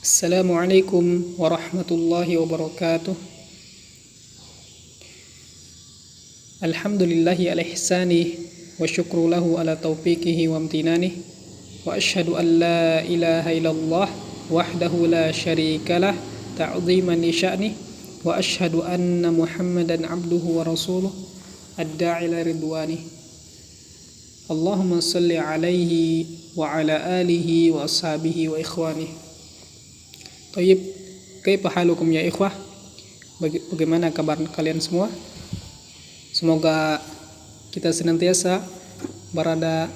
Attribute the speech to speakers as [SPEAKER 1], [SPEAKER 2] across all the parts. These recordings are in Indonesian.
[SPEAKER 1] Assalamualaikum warahmatullahi wabarakatuh. Alhamdulillahi ala ihsanih wa syukru lahu ala taufiqihi wa amtinanih. Wa ashhadu an la ilaha illallah wahdahu la syarikalah ta'ziman li sya'nih. Wa ashhadu anna Muhammadan abduhu wa rasuluh ad-da'i ila ridwanih. Allahumma salli alaihi wa ala alihi wa ashabihi wa ikhwanih. Tayyib, kaifa halukum ya ikhwah? Bagaimana kabar kalian semua? Semoga kita senantiasa berada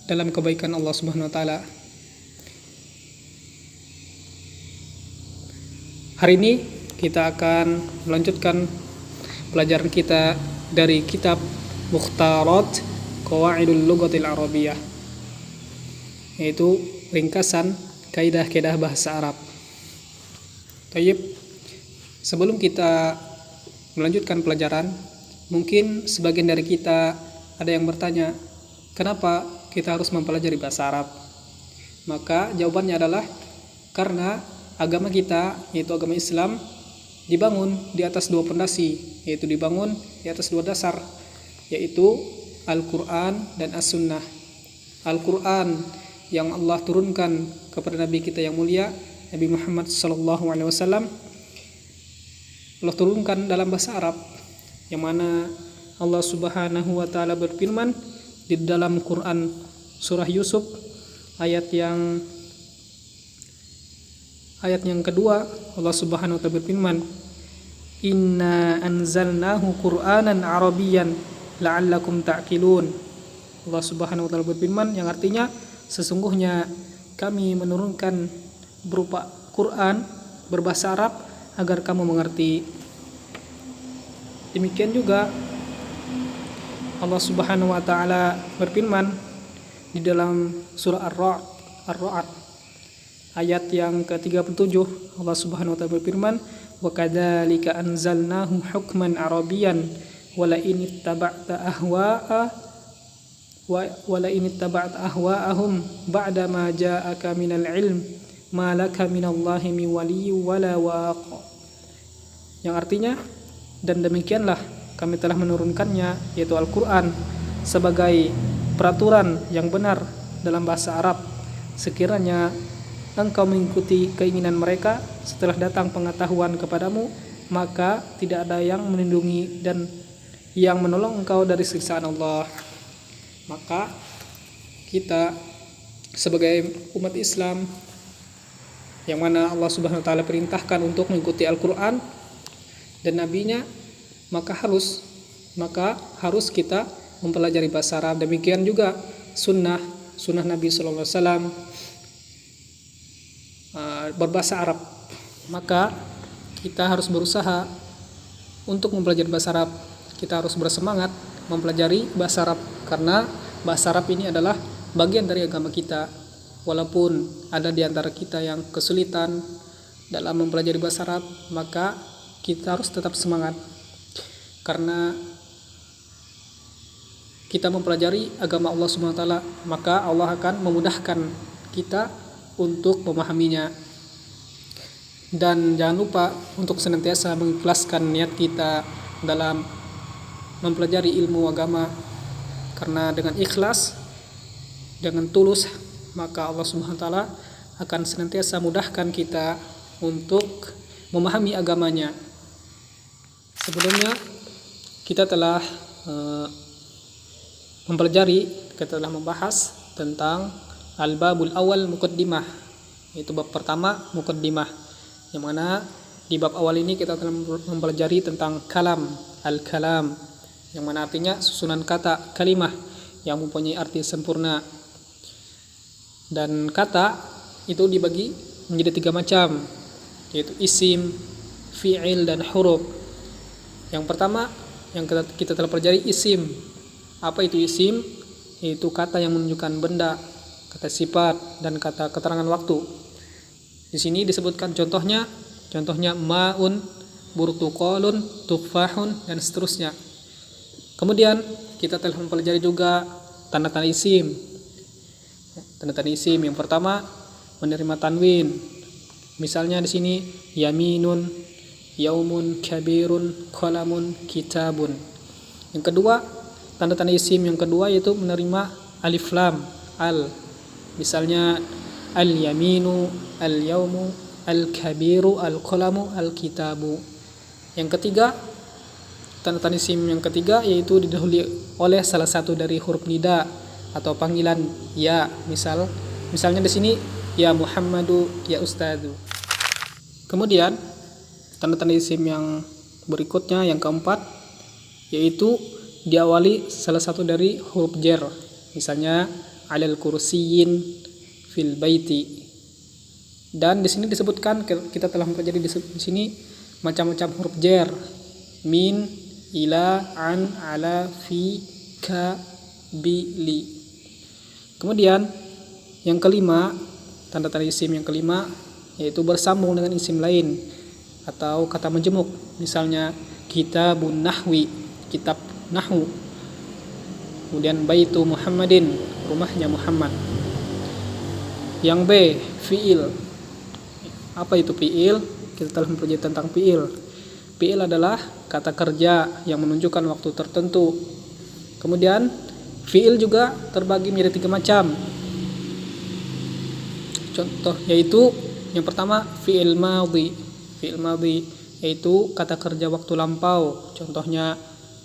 [SPEAKER 1] dalam kebaikan Allah Subhanahu wa taala. Hari ini kita akan melanjutkan pelajaran kita dari kitab Mukhtarat Qawaidul Lughatil Arabiyyah, yaitu ringkasan kaidah-kaidah bahasa Arab. Tayyib, sebelum kita melanjutkan pelajaran, mungkin sebagian dari kita ada yang bertanya, kenapa kita harus mempelajari bahasa Arab? Maka jawabannya adalah karena agama kita, yaitu agama Islam, dibangun di atas dua pondasi, yaitu dibangun di atas dua dasar, yaitu Al-Quran dan As-Sunnah. Al-Quran yang Allah turunkan kepada Nabi kita yang mulia, Nabi Muhammad SAW, Allah turunkan dalam bahasa Arab, yang mana Allah Subhanahu wa taala berfirman di dalam Quran surah Yusuf ayat yang kedua. Allah Subhanahu wa taala berfirman, "Inna anzalnahu Qur'anan Arabiyyan la'allakum ta'qilun." Allah Subhanahu wa taala berfirman, yang artinya sesungguhnya kami menurunkan berupa Quran berbahasa Arab agar kamu mengerti. Demikian juga Allah Subhanahu wa taala berfirman di dalam surah Ar-Ra'd ayat yang ke-37. Allah Subhanahu wa taala berfirman, "Wa kadzalika anzalnahu hukman arabiyyan wa la in ittaba'ta ahwa'ahum ba'da ma ja'aka minal ilm ma laka minallahi min waliyyin wala waq." Yang artinya, dan demikianlah kami telah menurunkannya, yaitu Al-Quran, sebagai peraturan yang benar dalam bahasa Arab. Sekiranya engkau mengikuti keinginan mereka setelah datang pengetahuan kepadamu, maka tidak ada yang melindungi dan yang menolong engkau dari siksaan Allah. Maka kita sebagai umat Islam, yang mana Allah Subhanahu wa taala perintahkan untuk mengikuti Al-Quran dan nabinya, maka harus kita mempelajari bahasa Arab. Demikian juga sunnah Nabi sallallahu alaihi wasallam berbahasa Arab. Maka kita harus berusaha untuk mempelajari bahasa Arab. Kita harus bersemangat mempelajari bahasa Arab, karena bahasa Arab ini adalah bagian dari agama kita. Walaupun ada di antara kita yang kesulitan dalam mempelajari bahasa Arab, maka kita harus tetap semangat, karena kita mempelajari agama Allah Subhanahu wa taala, maka Allah akan memudahkan kita untuk memahaminya. Dan jangan lupa untuk senantiasa mengikhlaskan niat kita dalam mempelajari ilmu agama, karena dengan ikhlas, dengan tulus, maka Allah Subhanahu wa taala akan senantiasa mudahkan kita untuk memahami agamanya. Sebelumnya kita telah kita telah membahas tentang al-babul awal muqaddimah, yaitu bab pertama muqaddimah, yang mana di bab awal ini kita telah mempelajari tentang kalam, al-kalam, yang mana artinya susunan kata kalimah yang mempunyai arti sempurna. Dan kata itu dibagi menjadi 3 macam, yaitu isim, fi'il, dan huruf. Yang pertama yang kita telah pelajari isim. Apa itu isim? Yaitu kata yang menunjukkan benda, kata sifat, dan kata keterangan waktu. Di sini disebutkan contohnya ma'un, burtuqalun, tufahun, dan seterusnya. Kemudian kita telah mempelajari juga tanda-tanda isim. Tanda-tanda isim yang pertama menerima tanwin, Misalnya di sini yaminun, yaumun, kabirun, qalamun, kitabun. Yang kedua, tanda-tanda isim yang kedua yaitu menerima alif lam al. Misalnya al-yaminu, al-yaumu, al-kabiru, al-qalamu, al-kitabu. Yang ketiga, tanda-tanda isim yang ketiga yaitu didahului oleh salah satu dari huruf nida atau panggilan ya. Misalnya di sini ya Muhammadu, ya Ustadu. Kemudian tanda-tanda isim yang berikutnya yang keempat yaitu diawali salah satu dari huruf jar. Misalnya alal kursiyin, fil baiti. Dan di sini disebutkan, kita telah mempelajari di sini macam-macam huruf jar. Min, ila, an, ala, fi, ka, bi, li. Kemudian yang kelima, tanda-tanda isim yang kelima yaitu bersambung dengan isim lain atau kata majmuk. Misalnya kitabun nahwi, kitab nahwu. Kemudian baitu Muhammadin, rumahnya Muhammad. Yang B, fiil. Apa itu fiil? Kita telah mempelajari tentang fiil. Fiil adalah kata kerja yang menunjukkan waktu tertentu. Kemudian fiil juga terbagi menjadi 3 macam. Contoh yaitu yang pertama fiil madhi. Fiil madhi yaitu kata kerja waktu lampau. Contohnya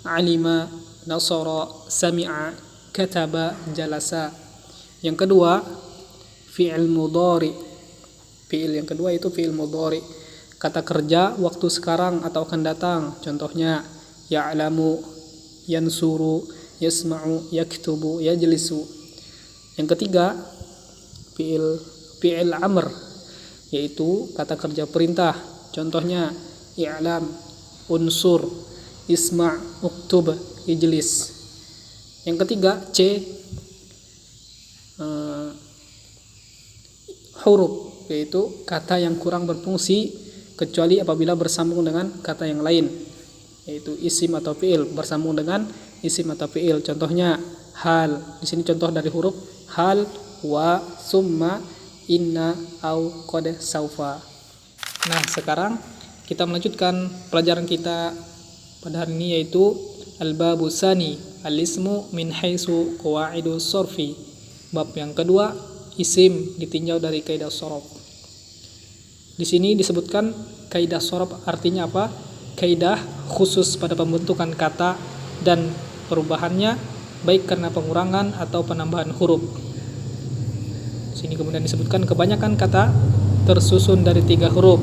[SPEAKER 1] alima, nasara, sami'a, kataba, jalasa. Yang kedua fiil mudhari. Fiil yang kedua itu fiil mudhari, kata kerja waktu sekarang atau akan datang. Contohnya ya'lamu, yansuru, yasma'u, yaktubu, yajlisu. Yang ketiga fiil amr, yaitu kata kerja perintah. Contohnya i'lam, unsur, isma', uktub, ijlis. Yang ketiga C, huruf, yaitu kata yang kurang berfungsi kecuali apabila bersambung dengan kata yang lain, yaitu isim atau fiil bersambung dengan isim atau fiil. Contohnya hal. Di sini contoh dari huruf hal, wa, summa, inna, au, qad, saufa. Nah, sekarang kita melanjutkan pelajaran kita pada hari ini yaitu al-babu tsani, al-ismu min haitsu qawaidu sorfi. Bab yang kedua, isim ditinjau dari kaidah shorof. Di sini disebutkan kaidah shorof artinya apa? Kaidah khusus pada pembentukan kata dan perubahannya baik karena pengurangan atau penambahan huruf. Di sini kemudian disebutkan kebanyakan kata tersusun dari 3 huruf.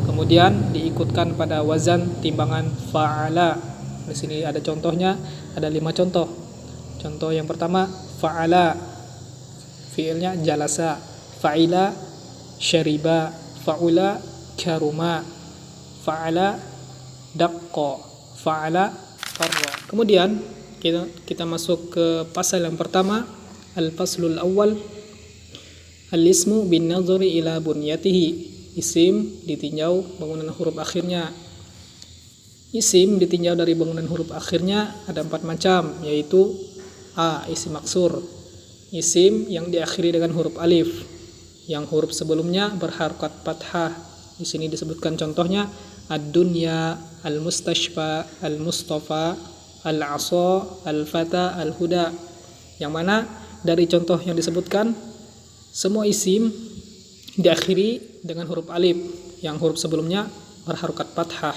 [SPEAKER 1] Kemudian diikutkan pada wazan timbangan fa'ala. Di sini ada contohnya, ada 5 contoh. Contoh yang pertama fa'ala, fiilnya jalasa, fa'ila, syariba, fa'ula, karuma, fa'ala, daqqa, fa'ala, farra. Kemudian kita masuk ke pasal yang pertama, al-faslul awal, al-ismu bin nadhari ila bunyatihi. Isim ditinjau bangunan huruf akhirnya. Isim ditinjau dari bangunan huruf akhirnya ada 4 macam, yaitu A, isim maksur, isim yang diakhiri dengan huruf alif, yang huruf sebelumnya berharokat fathah. Di sini disebutkan contohnya ad-dunya, al-mustashfa, al-mustafa, al-asa, al-fata, al-huda. Yang mana dari contoh yang disebutkan semua isim diakhiri dengan huruf alif, yang huruf sebelumnya berharokat fathah.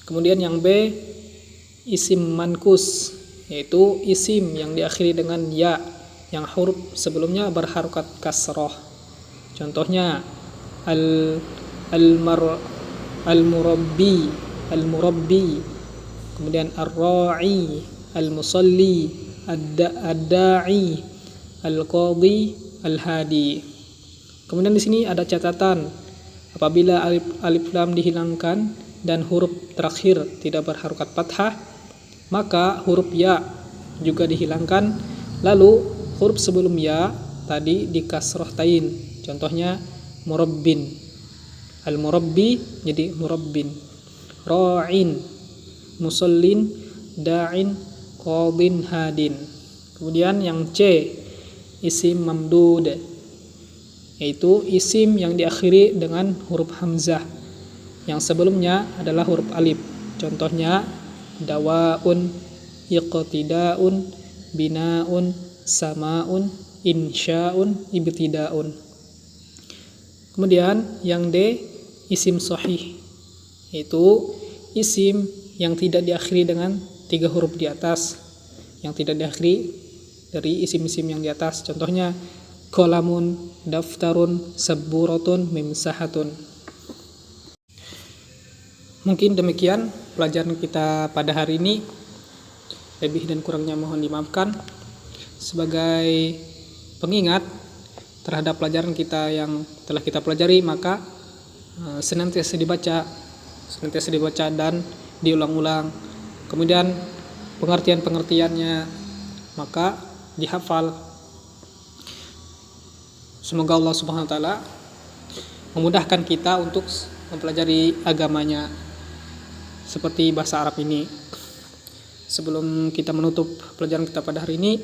[SPEAKER 1] Kemudian yang B, isim mankus, yaitu isim yang diakhiri dengan ya, yang huruf sebelumnya berharokat kasroh. Contohnya al-murabbi, al-murabbi. Kemudian ar-ra'i, al-musalli, ad-da'i, al-qadhi, al-hadi. Kemudian di sini ada catatan, apabila alif lam dihilangkan dan huruf terakhir tidak berharokat fathah, maka huruf ya juga dihilangkan, lalu huruf sebelum ya tadi dikasroh tain. Contohnya murabbin, al-murabbi jadi murabbin, ra'in, musallin, da'in, qadin, hadin. Kemudian yang C, isim mamdud, yaitu isim yang diakhiri dengan huruf hamzah, yang sebelumnya adalah huruf alif. Contohnya dawaun, iqtidaun, binaun, samaun, insyaun, ibtidaun. Kemudian yang D, isim sahih, yaitu isim yang tidak diakhiri dengan 3 huruf di atas, yang tidak diakhiri dari isim-isim yang di atas. Contohnya qalamun, daftarun, saburatun, mimsahatun. Mungkin demikian pelajaran kita pada hari ini. Lebih dan kurangnya mohon dimaafkan. Sebagai pengingat terhadap pelajaran kita yang telah kita pelajari, maka senantiasa dibaca dan diulang-ulang. Kemudian pengertian-pengertiannya maka dihafal. Semoga Allah Subhanahu wa taala memudahkan kita untuk mempelajari agamanya seperti bahasa Arab ini. Sebelum kita menutup pelajaran kita pada hari ini,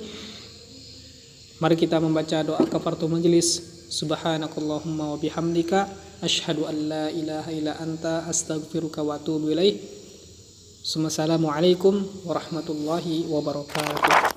[SPEAKER 1] mari kita membaca doa kafaratul majelis. Subhanakallahumma wa bihamdika asyhadu an la ilaha illa anta astaghfiruka wa atubu ilaik. Assalamualaikum warahmatullahi wabarakatuh.